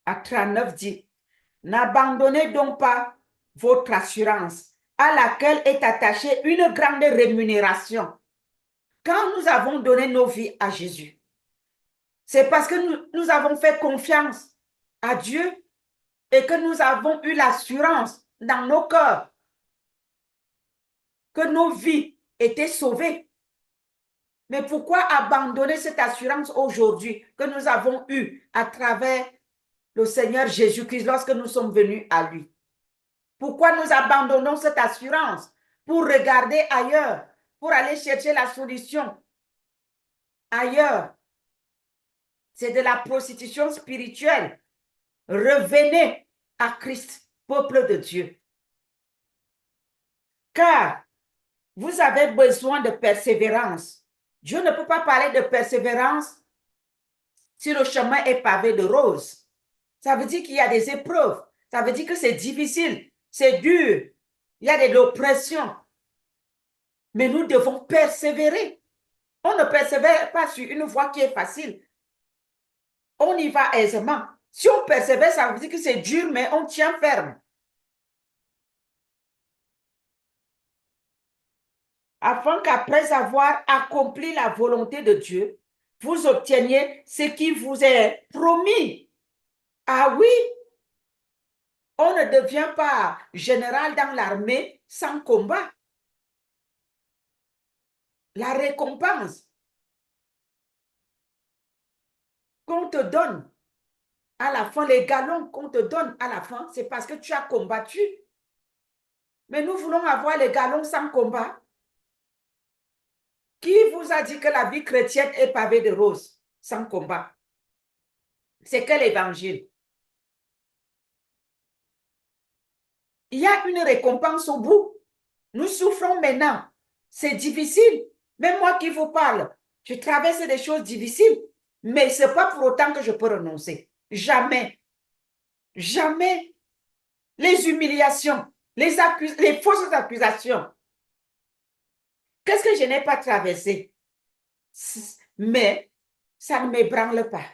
à 39 dit, n'abandonnez donc pas votre assurance à laquelle est attachée une grande rémunération. Quand nous avons donné nos vies à Jésus, c'est parce que nous avons fait confiance à Dieu et que nous avons eu l'assurance dans nos cœurs que nos vies étaient sauvées. Mais pourquoi abandonner cette assurance aujourd'hui que nous avons eue à travers le Seigneur Jésus-Christ lorsque nous sommes venus à lui? Pourquoi nous abandonnons cette assurance pour regarder ailleurs, pour aller chercher la solution ailleurs? C'est de la prostitution spirituelle. Revenez à Christ, peuple de Dieu. Car vous avez besoin de persévérance. Dieu ne peut pas parler de persévérance si le chemin est pavé de roses. Ça veut dire qu'il y a des épreuves. Ça veut dire que c'est difficile, c'est dur. Il y a de l'oppression. Mais nous devons persévérer. On ne persévère pas sur une voie qui est facile. On y va aisément. Si on persévère, ça veut dire que c'est dur, mais on tient ferme. Afin qu'après avoir accompli la volonté de Dieu, vous obteniez ce qui vous est promis. Ah oui, on ne devient pas général dans l'armée sans combat. La récompense qu'on te donne à la fin, les galons qu'on te donne à la fin, c'est parce que tu as combattu. Mais nous voulons avoir les galons sans combat. Qui vous a dit que la vie chrétienne est pavée de roses sans combat? C'est quel évangile? Il y a une récompense au bout. Nous souffrons maintenant. C'est difficile. Même moi qui vous parle, je traverse des choses difficiles. Mais ce n'est pas pour autant que je peux renoncer. Jamais. Jamais. Les humiliations, les fausses accusations. Qu'est-ce que je n'ai pas traversé? Mais ça ne m'ébranle pas.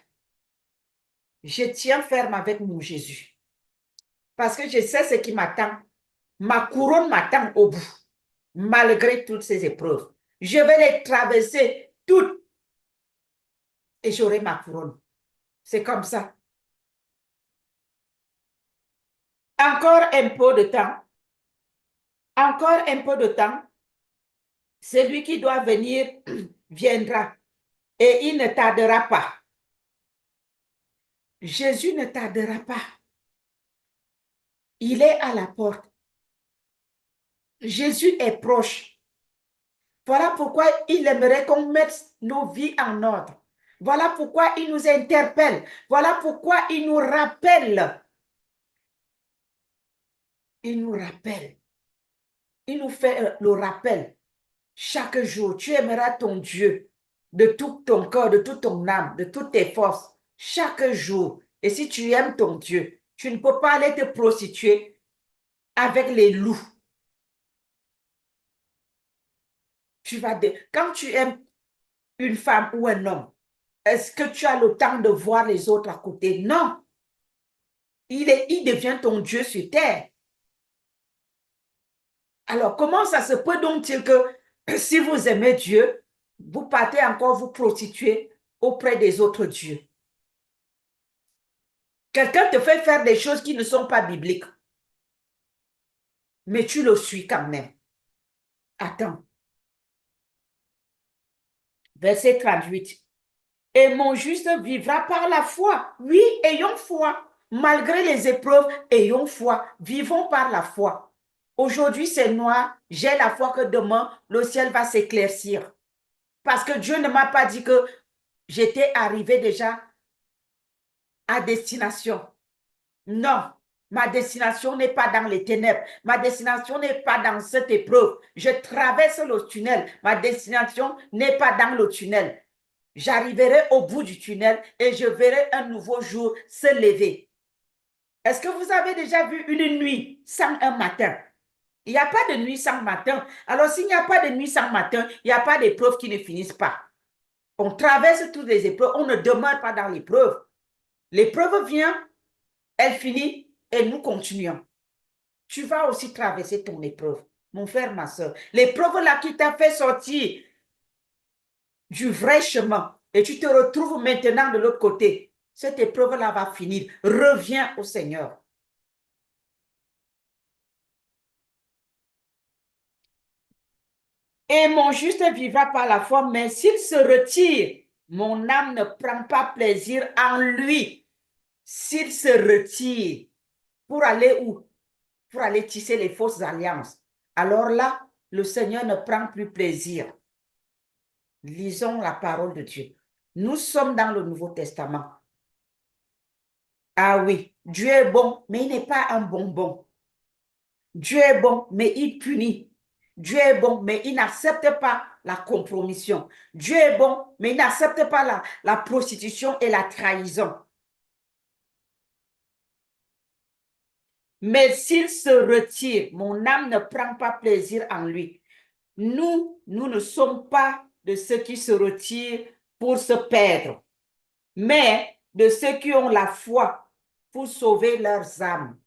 Je tiens ferme avec mon Jésus. Parce que je sais ce qui m'attend. Ma couronne m'attend au bout, malgré toutes ces épreuves. Je vais les traverser toutes et j'aurai ma couronne. C'est comme ça. Encore un peu de temps. Encore un peu de temps. Celui qui doit venir viendra et il ne tardera pas. Jésus ne tardera pas. Il est à la porte. Jésus est proche. Voilà pourquoi il aimerait qu'on mette nos vies en ordre. Voilà pourquoi il nous interpelle. Voilà pourquoi il nous rappelle. Il nous rappelle. Il nous fait le rappel. Chaque jour, tu aimeras ton Dieu de tout ton corps, de toute ton âme, de toutes tes forces. Chaque jour. Et si tu aimes ton Dieu, tu ne peux pas aller te prostituer avec les loups. Quand tu aimes une femme ou un homme, est-ce que tu as le temps de voir les autres à côté? Non. Il devient ton Dieu sur terre. Alors, comment ça se peut donc-il que si vous aimez Dieu, vous partez encore vous prostituer auprès des autres dieux? Quelqu'un te fait faire des choses qui ne sont pas bibliques, mais tu le suis quand même. Attends. Verset 38. Et mon juste vivra par la foi. Oui, ayons foi. Malgré les épreuves, ayons foi. Vivons par la foi. Aujourd'hui, c'est noir. J'ai la foi que demain, le ciel va s'éclaircir. Parce que Dieu ne m'a pas dit que j'étais arrivé déjà à destination. Non, ma destination n'est pas dans les ténèbres. Ma destination n'est pas dans cette épreuve. Je traverse le tunnel. Ma destination n'est pas dans le tunnel. J'arriverai au bout du tunnel et je verrai un nouveau jour se lever. Est-ce que vous avez déjà vu une nuit sans un matin? Il n'y a pas de nuit sans matin. Alors, s'il n'y a pas de nuit sans matin, il n'y a pas d'épreuves qui ne finissent pas. On traverse toutes les épreuves, on ne demeure pas dans l'épreuve. L'épreuve vient, elle finit et nous continuons. Tu vas aussi traverser ton épreuve, mon frère, ma soeur. L'épreuve là qui t'a fait sortir du vrai chemin et tu te retrouves maintenant de l'autre côté. Cette épreuve-là va finir. Reviens au Seigneur. Et mon juste vivra par la foi, mais s'il se retire, mon âme ne prend pas plaisir en lui. S'il se retire, pour aller où? Pour aller tisser les fausses alliances. Alors là, le Seigneur ne prend plus plaisir. Lisons la parole de Dieu. Nous sommes dans le Nouveau Testament. Ah oui, Dieu est bon, mais il n'est pas un bonbon. Dieu est bon, mais il punit. Dieu est bon, mais il n'accepte pas la compromission. Dieu est bon, mais il n'accepte pas la prostitution et la trahison. Mais s'il se retire, mon âme ne prend pas plaisir en lui. Nous ne sommes pas de ceux qui se retirent pour se perdre, mais de ceux qui ont la foi pour sauver leurs âmes.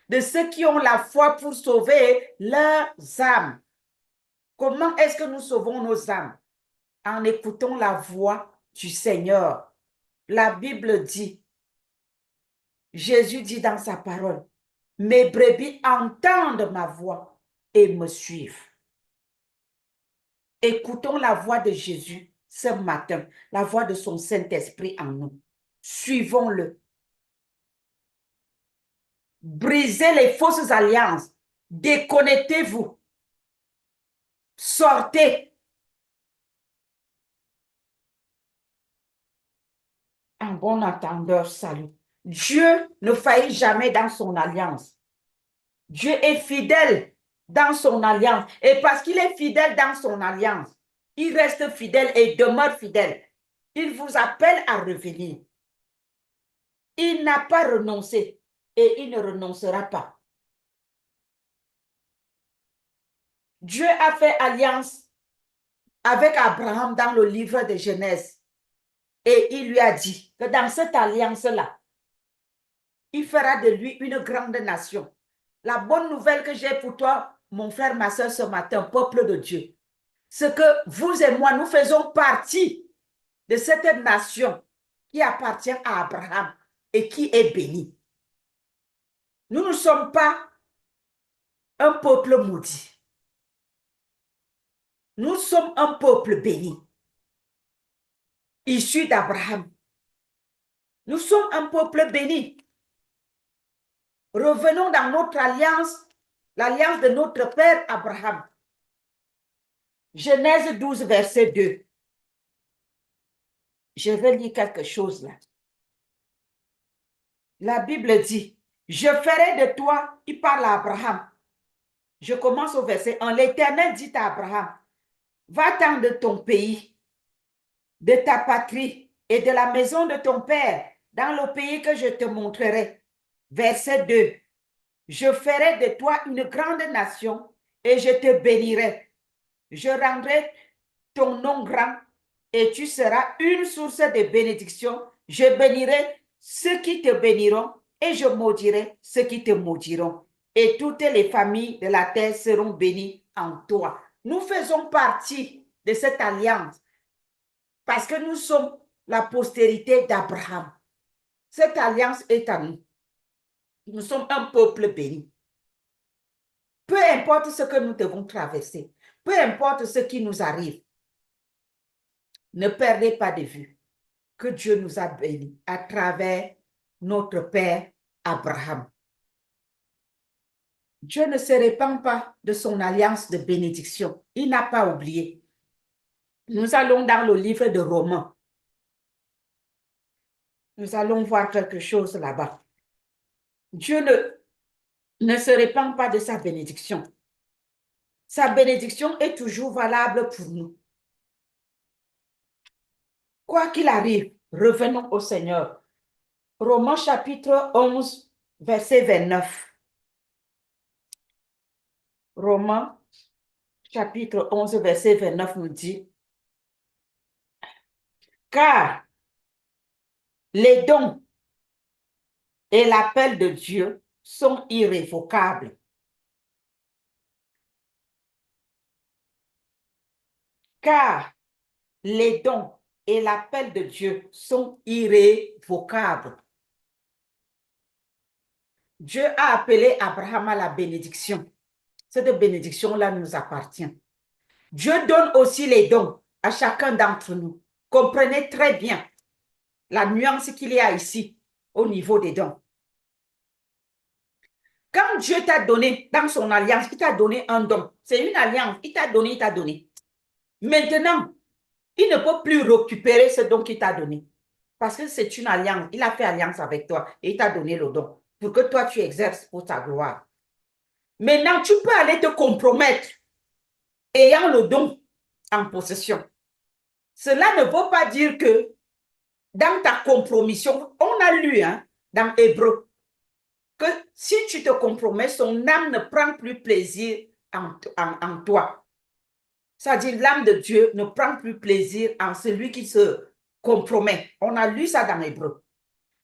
De ceux qui ont la foi pour sauver leurs âmes. Comment est-ce que nous sauvons nos âmes? en écoutant la voix du Seigneur. La Bible dit, Jésus dit dans sa parole, mes brebis entendent ma voix et me suivent. Écoutons la voix de Jésus ce matin, la voix de son Saint-Esprit en nous. Suivons-le. Brisez les fausses alliances. Déconnectez-vous. Sortez. Un bon entendeur, salut. Dieu ne faillit jamais dans son alliance. Dieu est fidèle dans son alliance. Et parce qu'il est fidèle dans son alliance, il reste fidèle et demeure fidèle. Il vous appelle à revenir. Il n'a pas renoncé et il ne renoncera pas. Dieu a fait alliance avec Abraham dans le livre de Genèse. Et il lui a dit que dans cette alliance-là, il fera de lui une grande nation. La bonne nouvelle que j'ai pour toi, mon frère, ma soeur, ce matin, peuple de Dieu, c'est que vous et moi, nous faisons partie de cette nation qui appartient à Abraham et qui est bénie. Nous ne sommes pas un peuple maudit. Nous sommes un peuple béni, issu d'Abraham. Nous sommes un peuple béni. Revenons dans notre alliance, l'alliance de notre père Abraham. Genèse 12, verset 2. Je vais lire quelque chose là. La Bible dit, je ferai de toi, il parle à Abraham. Je commence au verset 1. L'Éternel dit à Abraham, va-t'en de ton pays, de ta patrie et de la maison de ton père, dans le pays que je te montrerai. Verset 2. Je ferai de toi une grande nation et je te bénirai. Je rendrai ton nom grand et tu seras une source de bénédiction. Je bénirai ceux qui te béniront et je maudirai ceux qui te maudiront. Et toutes les familles de la terre seront bénies en toi. Nous faisons partie de cette alliance parce que nous sommes la postérité d'Abraham. Cette alliance est à nous. Nous sommes un peuple béni. Peu importe ce que nous devons traverser, peu importe ce qui nous arrive, ne perdez pas de vue que Dieu nous a bénis à travers notre Père Abraham. Dieu ne se répand pas de son alliance de bénédiction. Il n'a pas oublié. Nous allons dans le livre de Romains. Nous allons voir quelque chose là-bas. Dieu ne se répand pas de sa bénédiction. Sa bénédiction est toujours valable pour nous. Quoi qu'il arrive, revenons au Seigneur. Romains chapitre 11, verset 29. Romains chapitre 11, verset 29 nous dit, car les dons et l'appel de Dieu sont irrévocables. Car les dons et l'appel de Dieu sont irrévocables. Dieu a appelé Abraham à la bénédiction. Cette bénédiction-là nous appartient. Dieu donne aussi les dons à chacun d'entre nous. Comprenez très bien la nuance qu'il y a ici au niveau des dons. Quand Dieu t'a donné dans son alliance, il t'a donné un don. C'est une alliance. Il t'a donné, il t'a donné. Maintenant, il ne peut plus récupérer ce don qu'il t'a donné. Parce que c'est une alliance. Il a fait alliance avec toi et il t'a donné le don pour que toi, tu exerces pour ta gloire. Maintenant, tu peux aller te compromettre ayant le don en possession. Cela ne veut pas dire que dans ta compromission, on a lu dans Hébreu, que si tu te compromets, son âme ne prend plus plaisir en toi. C'est-à-dire l'âme de Dieu ne prend plus plaisir en celui qui se compromet. On a lu ça dans Hébreu.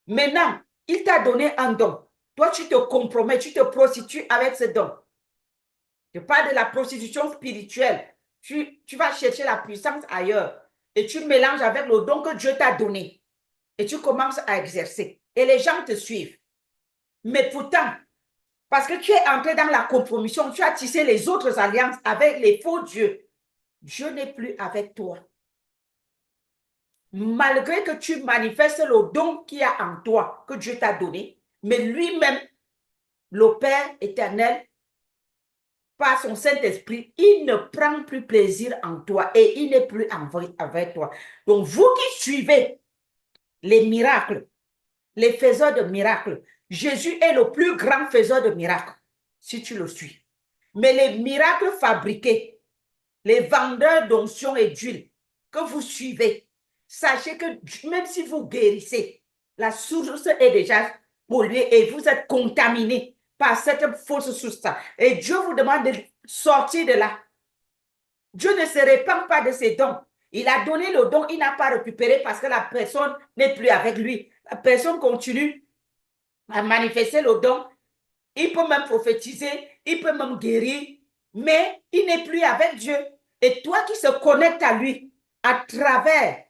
Maintenant, il t'a donné un don. Toi, tu te compromets, tu te prostitues avec ce don. Je parle de la prostitution spirituelle. Tu vas chercher la puissance ailleurs. et tu mélanges avec le don que Dieu t'a donné et tu commences à exercer. Et les gens te suivent. Mais pourtant, parce que tu es entré dans la compromission, tu as tissé les autres alliances avec les faux dieux. Dieu n'est plus avec toi. Malgré que tu manifestes le don qu'il y a en toi, que Dieu t'a donné, mais lui-même, le Père éternel, par son Saint-Esprit, il ne prend plus plaisir en toi et il n'est plus avec toi. Donc, vous qui suivez les miracles, les faiseurs de miracles, Jésus est le plus grand faiseur de miracles, si tu le suis. Mais les miracles fabriqués, les vendeurs d'onction et d'huile que vous suivez, sachez que même si vous guérissez, la source est déjà polluée et vous êtes contaminé par cette fausse source. Et Dieu vous demande de sortir de là. Dieu ne se répand pas de ses dons. Il a donné le don, il n'a pas récupéré parce que la personne n'est plus avec lui. La personne continue à manifester le don. Il peut même prophétiser, il peut même guérir, mais il n'est plus avec Dieu. Et toi qui se connectes à lui à travers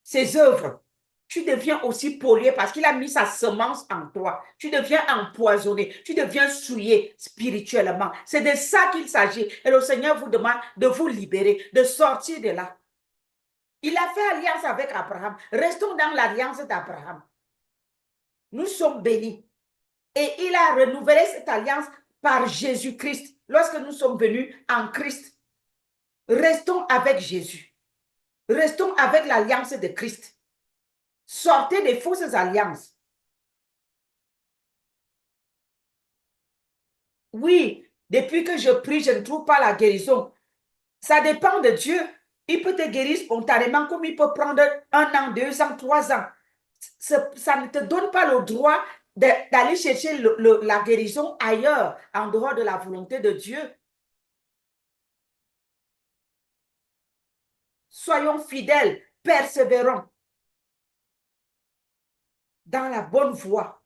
ses œuvres, tu deviens aussi pollué parce qu'il a mis sa semence en toi. Tu deviens empoisonné, tu deviens souillé spirituellement. C'est de ça qu'il s'agit. Et le Seigneur vous demande de vous libérer, de sortir de là. Il a fait alliance avec Abraham. Restons dans l'alliance d'Abraham. Nous sommes bénis. Et il a renouvelé cette alliance par Jésus-Christ. Lorsque nous sommes venus en Christ, restons avec Jésus. Restons avec l'alliance de Christ. Sortez des fausses alliances. Oui, depuis que je prie, je ne trouve pas la guérison. Ça dépend de Dieu. Il peut te guérir spontanément comme il peut prendre 1 an, 2 ans, 3 ans. Ça ne te donne pas le droit d'aller chercher la guérison ailleurs, en dehors de la volonté de Dieu. Soyons fidèles, persévérants dans la bonne voie.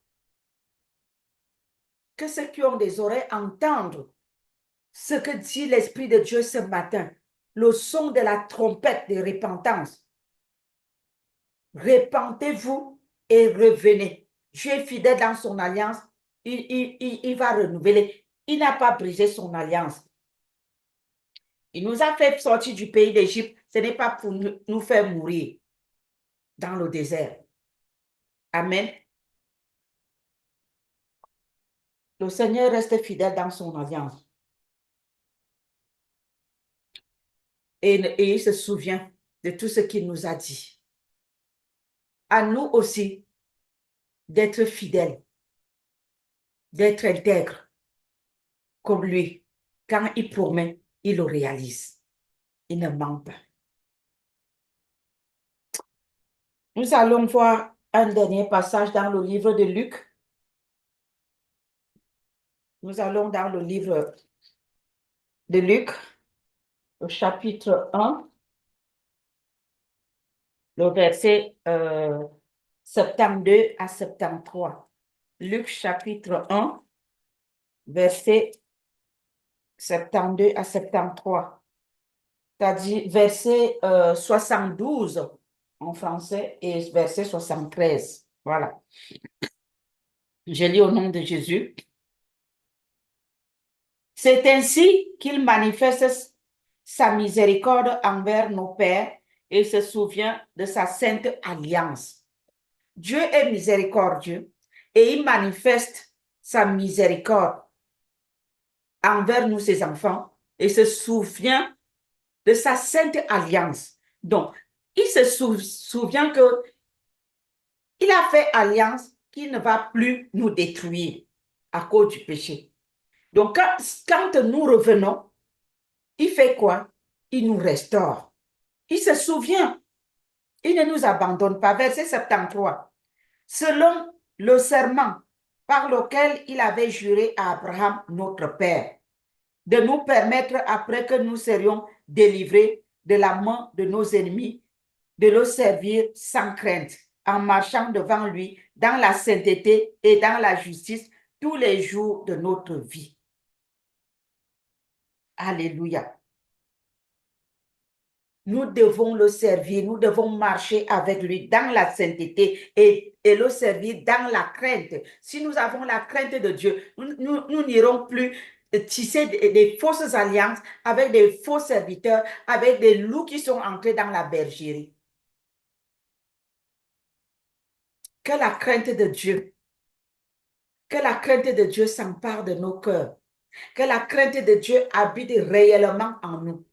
Que ceux qui ont des oreilles entendent ce que dit l'Esprit de Dieu ce matin, le son de la trompette de repentance. Repentez-vous et revenez. Dieu est fidèle dans son alliance. Il va renouveler. Il n'a pas brisé son alliance. Il nous a fait sortir du pays d'Égypte. Ce n'est pas pour nous faire mourir dans le désert. Amen. Le Seigneur reste fidèle dans son alliance. Et il se souvient de tout ce qu'il nous a dit. À nous aussi d'être fidèles, d'être intègres comme lui. Quand il promet, il le réalise. Il ne ment pas. Nous allons voir un dernier passage dans le livre de Luc. Nous allons dans le livre de Luc, au chapitre 1, le verset 72 à 73. Luc chapitre 1, verset 72 à 73. C'est-à-dire verset 72 en français et verset 73. Voilà. Je lis au nom de Jésus. C'est ainsi qu'il manifeste sa miséricorde envers nos pères et se souvient de sa sainte alliance. Dieu est miséricordieux et il manifeste sa miséricorde envers nous, ses enfants, et se souvient de sa sainte alliance. Donc, il se souvient que il a fait alliance qu'il ne va plus nous détruire à cause du péché. Donc, quand nous revenons, il fait quoi? Il nous restaure. Il se souvient. Il ne nous abandonne pas. Verset 73. Selon le serment par lequel il avait juré à Abraham, notre père, de nous permettre, après que nous serions délivrés de la main de nos ennemis, de le servir sans crainte, en marchant devant lui dans la sainteté et dans la justice tous les jours de notre vie. Alléluia. Nous devons le servir, nous devons marcher avec lui dans la sainteté et le servir dans la crainte. Si nous avons la crainte de Dieu, nous n'irons plus tisser des fausses alliances avec des faux serviteurs, avec des loups qui sont entrés dans la bergerie. Que la crainte de Dieu, que la crainte de Dieu s'empare de nos cœurs, que la crainte de Dieu habite réellement en nous.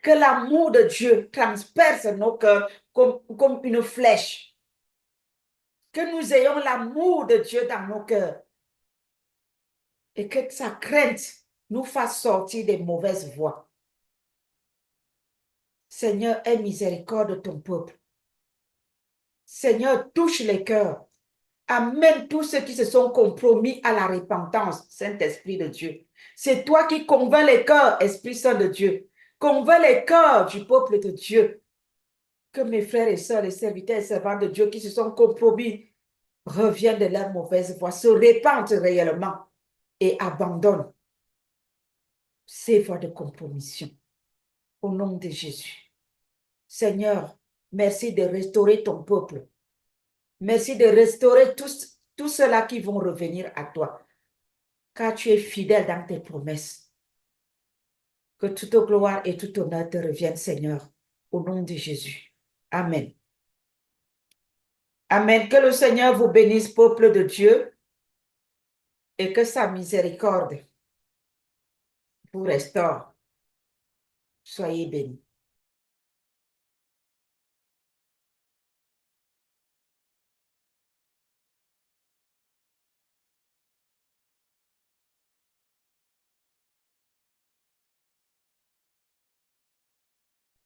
Que l'amour de Dieu transperce nos cœurs comme une flèche. Que nous ayons l'amour de Dieu dans nos cœurs. Et que sa crainte nous fasse sortir des mauvaises voies. Seigneur, aie miséricorde de ton peuple. Seigneur, touche les cœurs. Amène tous ceux qui se sont compromis à la repentance, Saint-Esprit de Dieu. C'est toi qui convaincs les cœurs, Esprit Saint de Dieu. Convainc les cœurs du peuple de Dieu. Que mes frères et sœurs, les serviteurs et servants de Dieu qui se sont compromis reviennent de leur mauvaise voie, se répandent réellement et abandonnent ces voies de compromission. Au nom de Jésus. Seigneur, merci de restaurer ton peuple. Merci de restaurer tous ceux-là qui vont revenir à toi. Car tu es fidèle dans tes promesses. Que toute gloire et tout honneur te reviennent, Seigneur, au nom de Jésus. Amen. Amen. Que le Seigneur vous bénisse, peuple de Dieu, et que sa miséricorde vous restaure. Soyez bénis.